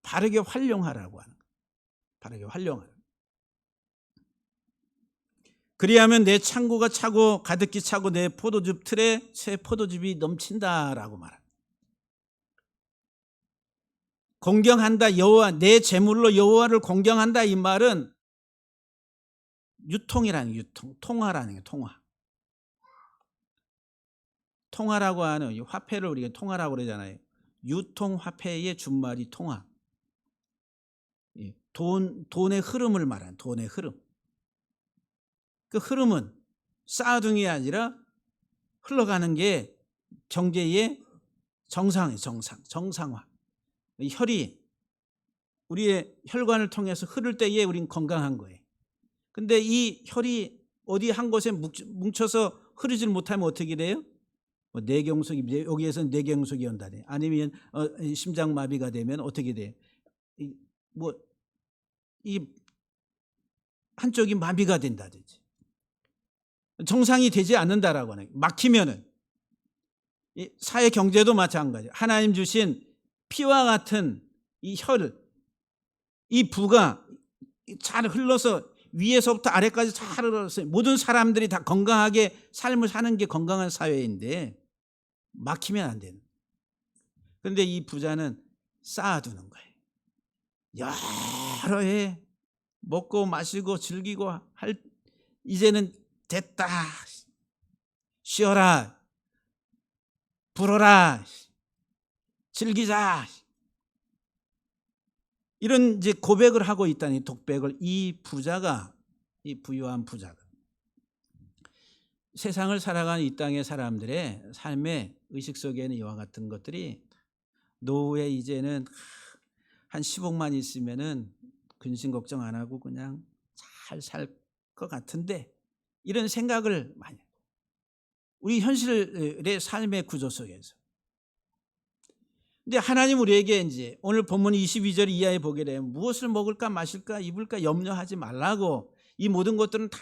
바르게 활용하라고 하는 거예요. 바르게 활용하라. 그리하면 내 창고가 차고 가득히 차고 내 포도즙 틀에 새 포도즙이 넘친다라고 말합니다. 공경한다, 여호와, 내 재물로 여호와를 공경한다, 이 말은 유통이라는, 유통, 통화라는 게, 통화. 통화라고 하는, 이 화폐를 우리가 통화라고 그러잖아요. 유통화폐의 준말이 통화. 돈의 흐름을 말하는, 돈의 흐름. 그 흐름은 쌍둥이 아니라 흘러가는 게 경제의 정상이에요. 정상화. 혈이 우리의 혈관을 통해서 흐를 때에 우린 건강한 거예요. 근데 이 혈이 어디 한 곳에 뭉쳐서 흐르질 못하면 어떻게 돼요? 뇌경색이, 여기에서는 뇌경색이 온다네. 아니면 심장마비가 되면 어떻게 돼요? 이 한쪽이 마비가 된다든지 정상이 되지 않는다라고 하는, 막히면은. 사회 경제도 마찬가지예요. 하나님 주신 피와 같은 이 혈, 이 부가 잘 흘러서 위에서부터 아래까지 잘 흘러서 모든 사람들이 다 건강하게 삶을 사는 게 건강한 사회인데 막히면 안 되는. 그런데 이 부자는 쌓아두는 거예요. 여러 해 먹고 마시고 즐기고 할 이제는 됐다. 쉬어라. 불어라. 즐기자. 이런 이제 고백을 하고 있다니, 독백을 이 부자가, 이 부유한 부자가 세상을 살아가는 이 땅의 사람들의 삶의 의식 속에는 이와 같은 것들이, 노후에 이제는 한 10억만 있으면은 근심 걱정 안 하고 그냥 잘 살 것 같은데, 이런 생각을 많이 해요. 우리 현실의 삶의 구조 속에서. 근데 하나님 우리에게 이제 오늘 본문 22절 이하에 보게 되면 무엇을 먹을까 마실까 입을까 염려하지 말라고, 이 모든 것들은 다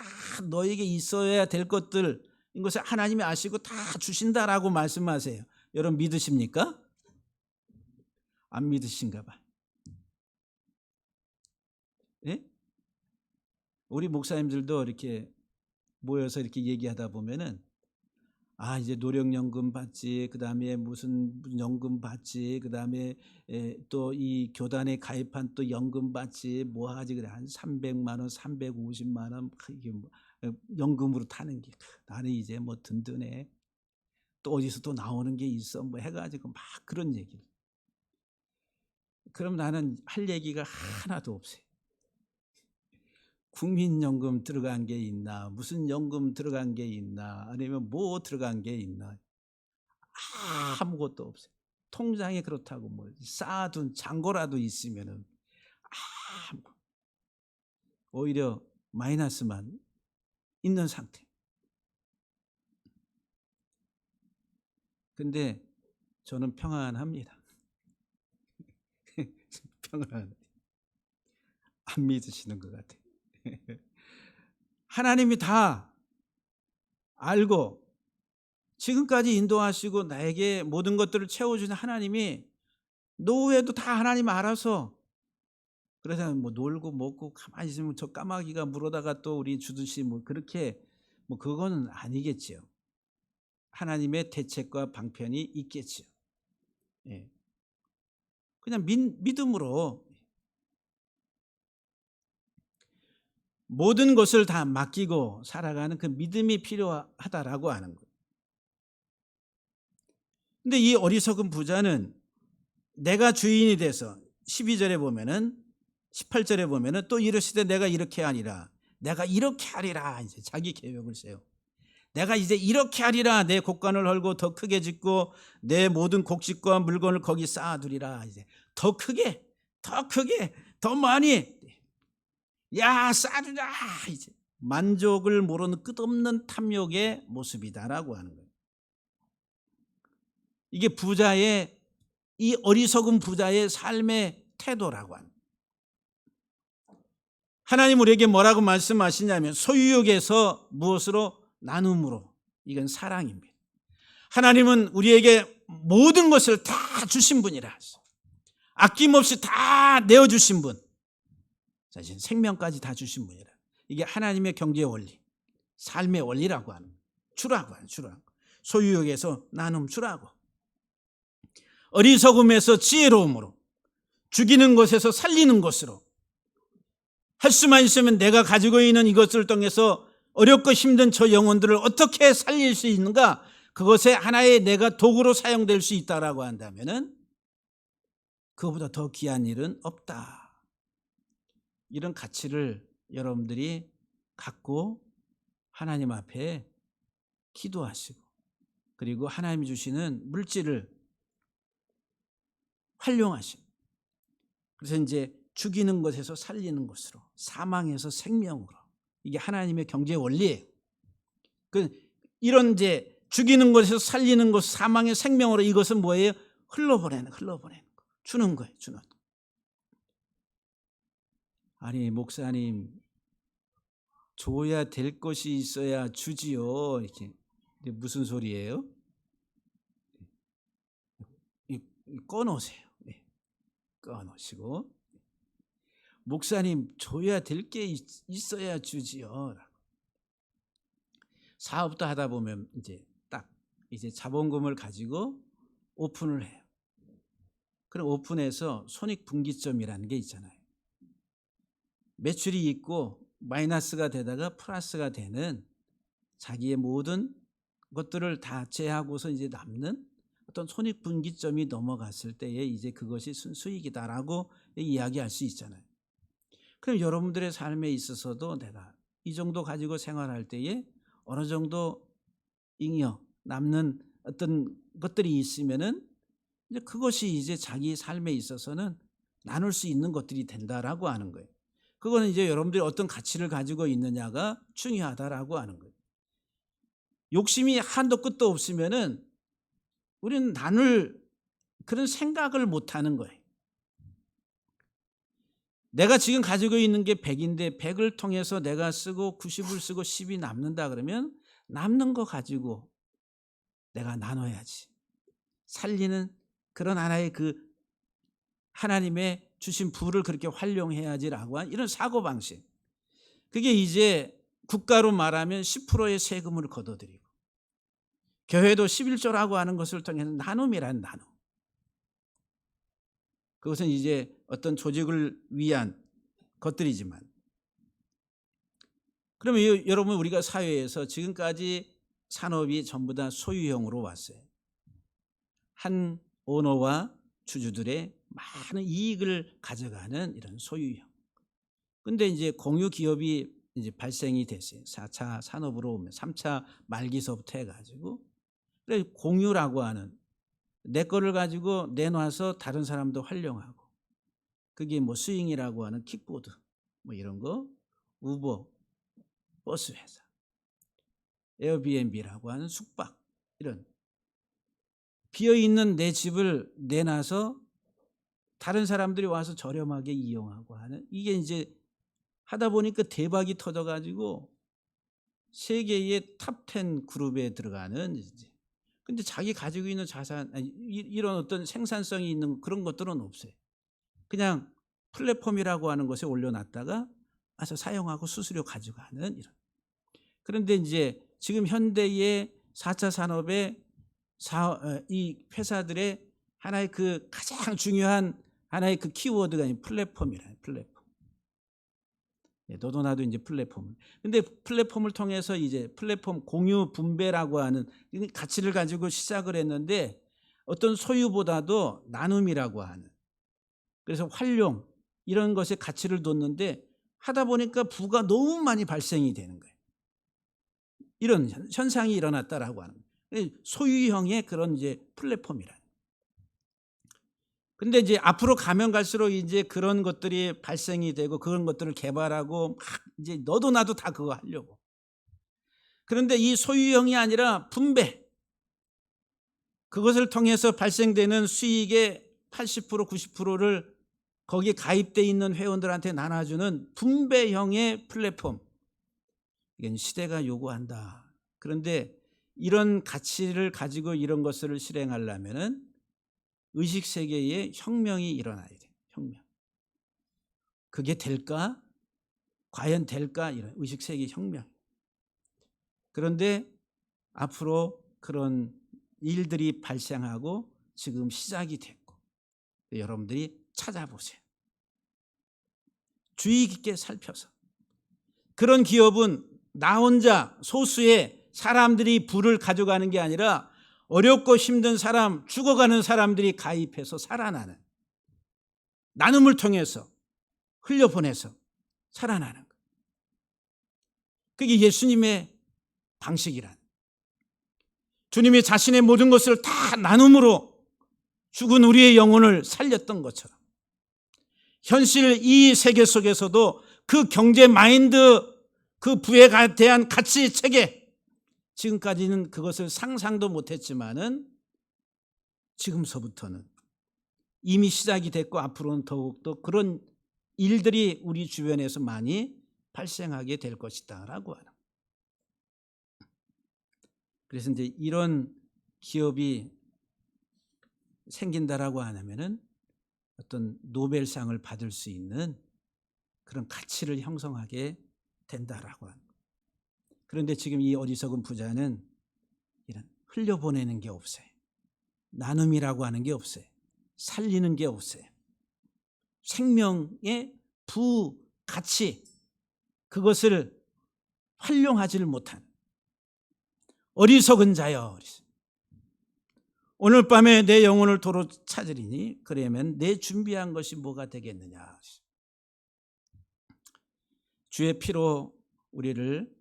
너에게 있어야 될 것들, 이것을 하나님이 아시고 다 주신다라고 말씀하세요. 여러분 믿으십니까? 안 믿으신가 봐. 예? 우리 목사님들도 이렇게 모여서 이렇게 얘기하다 보면은, 이제 노령연금 받지, 그 다음에 무슨 연금 받지, 그 다음에 또 이 교단에 가입한 또 연금 받지, 뭐 하지, 그래. 한 300만 원, 350만 원, 이게 뭐 연금으로 타는 게, 나는 이제 뭐 든든해. 또 어디서 또 나오는 게 있어. 뭐 해가지고 막 그런 얘기를. 그럼 나는 할 얘기가 하나도 없어요. 국민연금 들어간 게 있나, 무슨 연금 들어간 게 있나, 아니면 뭐 들어간 게 있나, 아무것도 없어요. 통장에 그렇다고 뭐 쌓아둔 잔고라도 있으면은 오히려 마이너스만 있는 상태. 근데 저는 평안합니다. 평안. 안 믿으시는 것 같아요. 하나님이 다 알고 지금까지 인도하시고 나에게 모든 것들을 채워주는 하나님이, 노후에도 다 하나님 알아서, 그래서 뭐 놀고 먹고 가만히 있으면 저 까마귀가 물어다가 또 우리 주듯이 뭐 그렇게 뭐 그거는 아니겠지요. 하나님의 대책과 방편이 있겠지요. 예. 그냥 믿음으로 모든 것을 다 맡기고 살아가는 그 믿음이 필요하다라고 하는 거예요. 근데 이 어리석은 부자는 내가 주인이 돼서 12절에 보면은, 18절에 보면은 또 이르시되 내가 이렇게 하리라, 내가 이렇게 하리라, 이제 자기 계획을 세워. 내가 이제 이렇게 하리라, 내 곡간을 헐고 더 크게 짓고 내 모든 곡식과 물건을 거기 쌓아두리라. 이제 더 크게, 더 크게, 더 많이, 야 쌓아두자. 이제 만족을 모르는 끝없는 탐욕의 모습이다라고 하는 거예요. 이게 부자의, 이 어리석은 부자의 삶의 태도라고 합니다. 하나님 우리에게 뭐라고 말씀하시냐면, 소유욕에서 무엇으로? 나눔으로. 이건 사랑입니다. 하나님은 우리에게 모든 것을 다 주신 분이라. 아낌없이 다 내어주신 분. 사실 생명까지 다 주신 분이라. 이게 하나님의 경제의 원리, 삶의 원리라고 하는 거예요. 주라고 하는, 주라고. 소유욕에서 나눔 주라고. 어리석음에서 지혜로움으로, 죽이는 것에서 살리는 것으로, 할 수만 있으면 내가 가지고 있는 이것을 통해서 어렵고 힘든 저 영혼들을 어떻게 살릴 수 있는가, 그것에 하나의 내가 도구로 사용될 수 있다라고 한다면은 그거보다 더 귀한 일은 없다. 이런 가치를 여러분들이 갖고 하나님 앞에 기도하시고, 그리고 하나님이 주시는 물질을 활용하시고, 그래서 이제 죽이는 것에서 살리는 것으로, 사망에서 생명으로, 이게 하나님의 경제 원리예요. 이런 이제 죽이는 것에서 살리는 것, 사망의 생명으로, 이것은 뭐예요? 흘러보내는 거, 주는 거예요, 주는 거. 아니 목사님, 줘야 될 것이 있어야 주지요. 이게 무슨 소리예요? 꺼놓으세요. 꺼놓으시고, 목사님 줘야 될 게 있어야 주지요. 사업도 하다 보면 이제 자본금을 가지고 오픈을 해요. 그럼 오픈해서 손익분기점이라는 게 있잖아요. 매출이 있고 마이너스가 되다가 플러스가 되는 자기의 모든 것들을 다 제하고서 이제 남는 어떤 손익분기점이 넘어갔을 때에 이제 그것이 순수익이다라고 이야기할 수 있잖아요. 그럼 여러분들의 삶에 있어서도 내가 이 정도 가지고 생활할 때에 어느 정도 잉여 남는 어떤 것들이 있으면은 이제 그것이 이제 자기 삶에 있어서는 나눌 수 있는 것들이 된다라고 하는 거예요. 그거는 이제 여러분들이 어떤 가치를 가지고 있느냐가 중요하다라고 하는 거예요. 욕심이 한도 끝도 없으면은 우리는 나눌 그런 생각을 못 하는 거예요. 내가 지금 가지고 있는 게 100인데 100을 통해서 내가 쓰고 90을 쓰고 10이 남는다 그러면 남는 거 가지고 내가 나눠야지. 살리는 그런 하나의 그 하나님의 주신 부를 그렇게 활용해야지라고 한 이런 사고방식. 그게 이제 국가로 말하면 10%의 세금을 걷어들이고 교회도 11조라고 하는 것을 통해서 나눔이란 나눔. 그것은 이제 어떤 조직을 위한 것들이지만 그러면 여러분 우리가 사회에서 지금까지 산업이 전부 다 소유형으로 왔어요. 한 오너와 주주들의 많은 이익을 가져가는 이런 소유형. 근데 이제 공유 기업이 이제 발생이 됐어요. 4차 산업으로 오면 3차 말기서부터 해가지고 그래 공유라고 하는 내 거를 가지고 내놔서 다른 사람도 활용하고 그게 뭐 스윙이라고 하는 킥보드 뭐 이런 거 우버 버스 회사 에어비앤비라고 하는 숙박 이런 비어있는 내 집을 내놔서 다른 사람들이 와서 저렴하게 이용하고 하는 이게 이제 하다 보니까 대박이 터져가지고 세계의 탑10 그룹에 들어가는 이제 근데 자기 가지고 있는 자산 이런 어떤 생산성이 있는 그런 것들은 없어요. 그냥 플랫폼이라고 하는 것에 올려놨다가 와서 사용하고 수수료 가져가는 이런. 그런데 이제 지금 현대의 4차 산업의 이 회사들의 하나의 그 가장 중요한 하나의 그 키워드가 플랫폼이라는 플랫폼. 너도 나도 이제 플랫폼. 근데 플랫폼을 통해서 이제 플랫폼 공유 분배라고 하는 가치를 가지고 시작을 했는데 어떤 소유보다도 나눔이라고 하는. 그래서 활용 이런 것에 가치를 뒀는데 하다 보니까 부가 너무 많이 발생이 되는 거예요. 이런 현상이 일어났다라고 하는 거예요. 소유형의 그런 이제 플랫폼이라. 근데 이제 앞으로 가면 갈수록 이제 그런 것들이 발생이 되고 그런 것들을 개발하고 막 이제 너도 나도 다 그거 하려고. 그런데 이 소유형이 아니라 분배. 그것을 통해서 발생되는 수익의 80% 90%를 거기에 가입되어 있는 회원들한테 나눠주는 분배형의 플랫폼. 이건 시대가 요구한다. 그런데 이런 가치를 가지고 이런 것을 실행하려면은 의식 세계에 혁명이 일어나야 돼요. 혁명. 그게 될까? 과연 될까? 이런 의식 세계 혁명. 그런데 앞으로 그런 일들이 발생하고 지금 시작이 됐고 여러분들이 찾아보세요. 주의 깊게 살펴서 그런 기업은 나 혼자 소수의 사람들이 부를 가져가는 게 아니라 어렵고 힘든 사람, 죽어가는 사람들이 가입해서 살아나는 나눔을 통해서 흘려보내서 살아나는 것. 그게 예수님의 방식이란. 주님이 자신의 모든 것을 다 나눔으로 죽은 우리의 영혼을 살렸던 것처럼 현실 이 세계 속에서도 그 경제 마인드, 그 부에 대한 가치 체계 지금까지는 그것을 상상도 못했지만은 지금서부터는 이미 시작이 됐고 앞으로는 더욱더 그런 일들이 우리 주변에서 많이 발생하게 될 것이다라고 하는. 그래서 이제 이런 기업이 생긴다라고 하면은 어떤 노벨상을 받을 수 있는 그런 가치를 형성하게 된다라고 하는. 그런데 지금 이 어리석은 부자는 이런 흘려보내는 게 없어요. 나눔이라고 하는 게 없어요. 살리는 게 없어요. 생명의 가치 그것을 활용하지를 못한 어리석은 자여. 오늘 밤에 내 영혼을 도로 찾으리니 그러면 내 준비한 것이 뭐가 되겠느냐. 주의 피로 우리를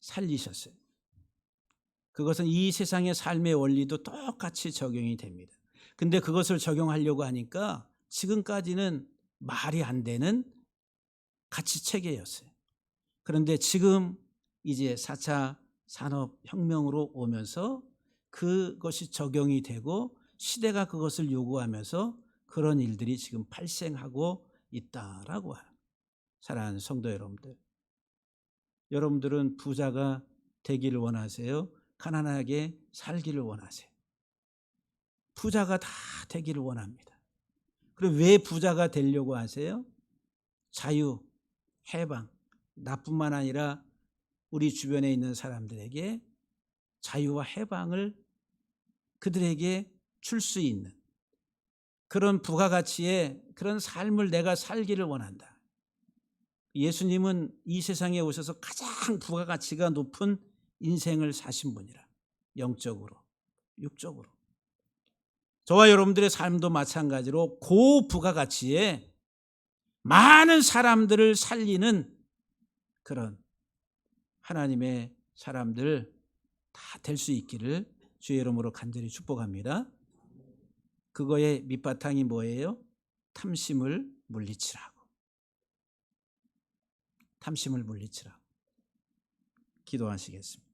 살리셨어요. 그것은 이 세상의 삶의 원리도 똑같이 적용이 됩니다. 근데 그것을 적용하려고 하니까 지금까지는 말이 안 되는 가치체계였어요. 그런데 지금 이제 4차 산업혁명으로 오면서 그것이 적용이 되고 시대가 그것을 요구하면서 그런 일들이 지금 발생하고 있다라고 해요. 사랑하는 성도 여러분들, 여러분들은 부자가 되기를 원하세요? 가난하게 살기를 원하세요? 부자가 다 되기를 원합니다. 그럼 왜 부자가 되려고 하세요? 자유, 해방, 나뿐만 아니라 우리 주변에 있는 사람들에게 자유와 해방을 그들에게 줄 수 있는 그런 부가가치의 그런 삶을 내가 살기를 원한다. 예수님은 이 세상에 오셔서 가장 부가가치가 높은 인생을 사신 분이라. 영적으로, 육적으로. 저와 여러분들의 삶도 마찬가지로 고부가가치에 많은 사람들을 살리는 그런 하나님의 사람들 다 될 수 있기를 주의 이름으로 간절히 축복합니다. 그거의 밑바탕이 뭐예요? 탐심을 물리치라고. 탐심을 물리치라고. 기도하시겠습니다.